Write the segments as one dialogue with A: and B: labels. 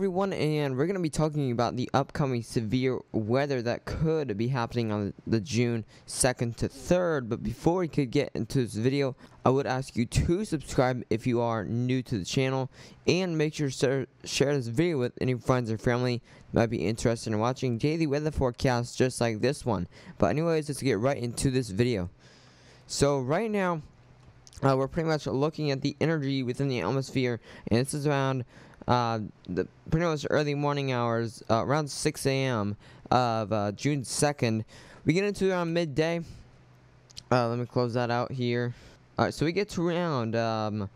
A: everyone, and we're going to be talking about the upcoming severe weather that could be happening on the June 2nd to 3rd. But before we could get into this video, I would ask you to subscribe if you are new to the channel, and make sure to share this video with any friends or family that might be interested in watching daily weather forecasts just like this one. But anyways, let's get right into this video. So right now, we're pretty much looking at the energy within the atmosphere, and this is around the pretty much early morning hours, around 6 a.m. of June 2nd. We get into around midday. Let me close that out here. Alright, so we get to around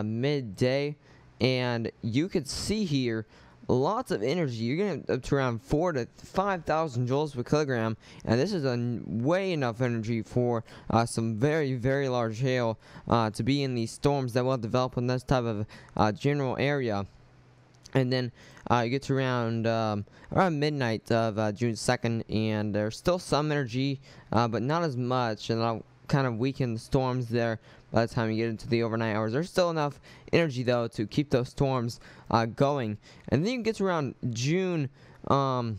A: midday, and you could see here lots of energy. You're getting up to around 4,000 to 5,000 joules per kilogram, and this is way enough energy for some very, very large hail to be in these storms that will develop in this type of general area. And then you get to around midnight of June 2nd, and there's still some energy, but not as much, and that'll kind of weaken the storms there by the time you get into the overnight hours. There's still enough energy though to keep those storms going. And then you get to around June, June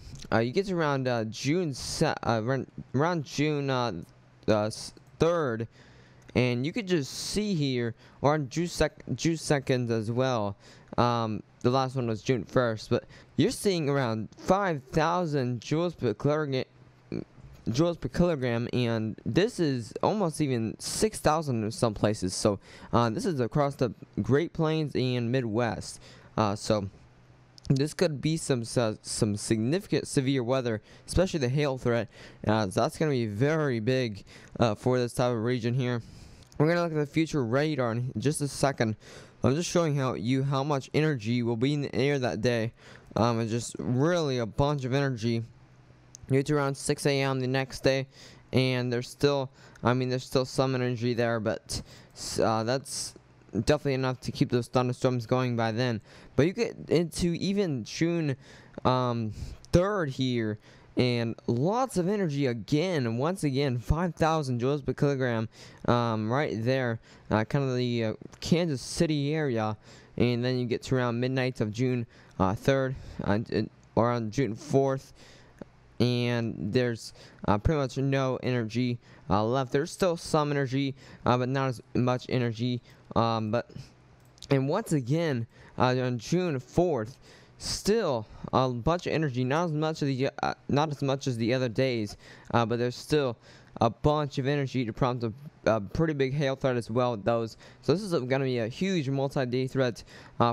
A: 3rd, and you could just see here, or on June 2nd as well. The last one was June 1st, but you're seeing around 5,000 joules per kilogram, and this is almost even 6,000 in some places. So this is across the Great Plains and Midwest. So this could be some significant severe weather, especially the hail threat. So that's going to be very big for this type of region here. We're going to look at the future radar in just a second. I'm just showing how much energy will be in the air that day. It's just really a bunch of energy. You get to around 6 a.m. the next day, and there's still some energy there, but that's definitely enough to keep those thunderstorms going by then. But you get into even June 3rd here, and lots of energy again. Once again, 5,000 joules per kilogram, right there, kind of the Kansas City area. And then you get to around midnight of June 3rd, or on June 4th, and there's pretty much no energy left. There's still some energy, but not as much energy. And once again, on June 4th, still a bunch of energy, not as much as the other days, but there's still a bunch of energy to prompt a pretty big hail threat as well with those. So this is going to be a huge multi-day threat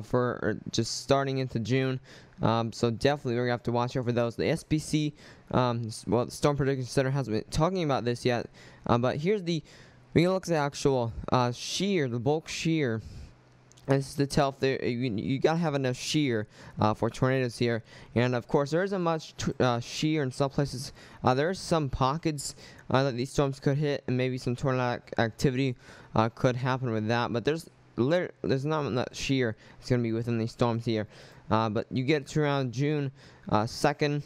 A: for just starting into June. So definitely we're going to have to watch out for those. The SPC, well, the Storm Prediction Center hasn't been talking about this yet, but here's we can look at the actual shear, the bulk shear. This is to tell if you gotta have enough shear for tornadoes here, and of course there isn't much shear in some places. There are some pockets that these storms could hit, and maybe some tornadic activity could happen with that. But there's not much shear that's gonna be within these storms here. But you get to around June 2nd,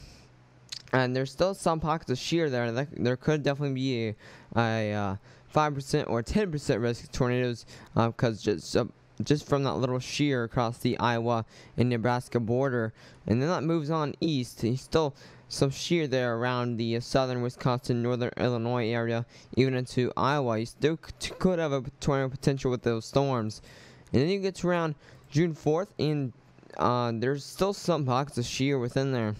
A: and there's still some pockets of shear there. There could definitely be a 5% or 10% risk of tornadoes, because just from that little shear across the Iowa and Nebraska border. And then that moves on east. There's still some shear there around the southern Wisconsin, northern Illinois area, even into Iowa. You still could have a tornado potential with those storms. And then you get to around June 4th, and there's still some pockets of shear within there.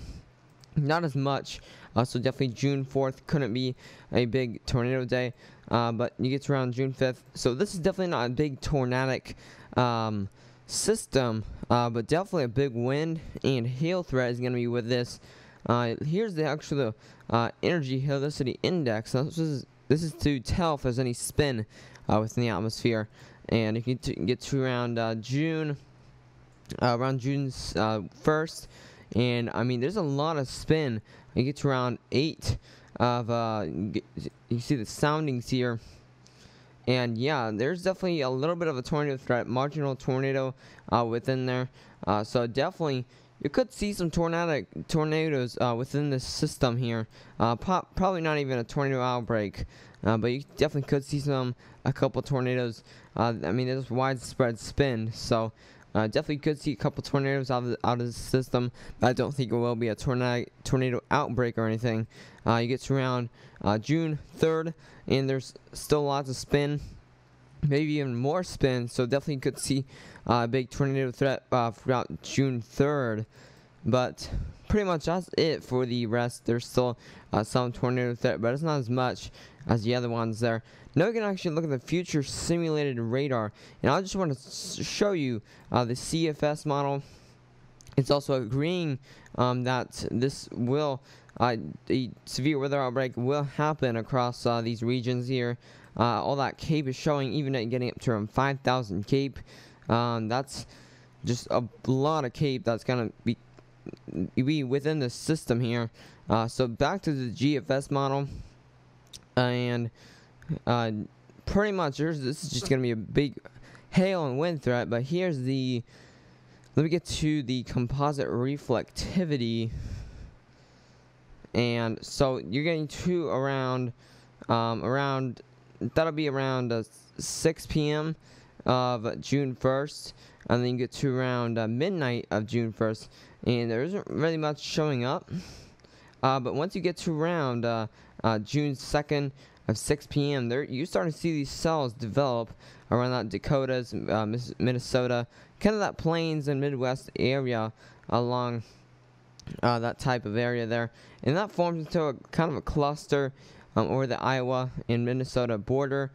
A: Not as much. So definitely June 4th couldn't be a big tornado day. But you get to around June 5th. So this is definitely not a big tornadic system, but definitely a big wind and hail threat is going to be with this. Here's the actual energy helicity index. So this is to tell if there's any spin within the atmosphere. And if you get to around June 1st, and I mean there's a lot of spin. You get to around 8 of you see the soundings here, and yeah, there's definitely a little bit of a tornado threat, marginal tornado within there. So definitely you could see some tornadoes within this system here. Probably not even a tornado outbreak, but you definitely could see a couple tornadoes. I mean, there's widespread spin, so Definitely could see a couple tornadoes out of the system, but I don't think it will be a tornado outbreak or anything. You get to around June 3rd, and there's still lots of spin, maybe even more spin. So definitely could see a big tornado threat throughout June 3rd. But pretty much that's it for the rest. There's still some tornado threat, but it's not as much as the other ones there. Now we can actually look at the future simulated radar, and I just want to show you the CFS model. It's also agreeing that this will a severe weather outbreak will happen across these regions here. All that CAPE is showing, even at getting up to around 5,000 CAPE. That's just a lot of CAPE that's gonna be within the system here. So back to the GFS model, and pretty much this is just gonna be a big hail and wind threat. But here's the, let me get to the composite reflectivity, and so you're getting to around that'll be around 6 p.m. of June 1st, and then you get to around midnight of June 1st, and there isn't really much showing up. But once you get to around June 2nd of 6 p.m., there you start to see these cells develop around that Dakotas, Minnesota, kind of that plains and Midwest area along that type of area there, and that forms into a kind of a cluster over the Iowa and Minnesota border.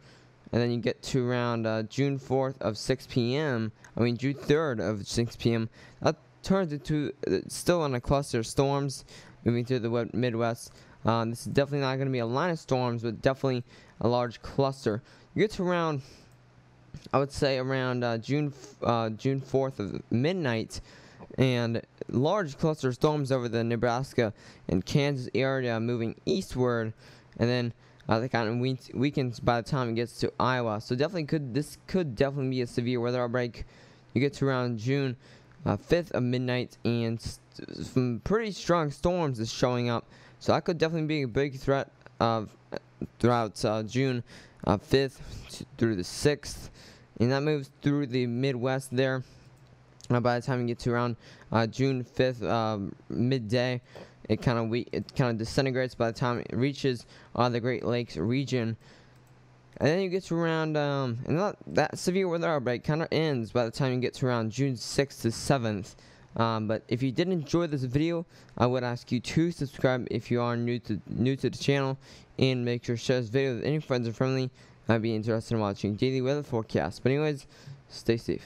A: And then you get to around June 4th of 6 p.m. June 3rd of 6 p.m. That turns into still in a cluster of storms moving through the Midwest. This is definitely not going to be a line of storms, but definitely a large cluster. You get to around, I would say around June 4th of midnight, and large cluster of storms over the Nebraska and Kansas area moving eastward, and then the kind of weakens by the time it gets to Iowa. So this could definitely be a severe weather outbreak. You get to around June 5th of midnight, and some pretty strong storms is showing up. So that could definitely be a big threat throughout June 5th through the 6th, and that moves through the Midwest there. By the time you get to around June 5th midday, it kind of disintegrates by the time it reaches the Great Lakes region. And then you get to around, and that severe weather outbreak kind of ends by the time you get to around June 6th to 7th. But if you did enjoy this video, I would ask you to subscribe if you are new to the channel, and make sure to share this video with any friends or family that might be interested in watching daily weather forecasts. But anyways, stay safe.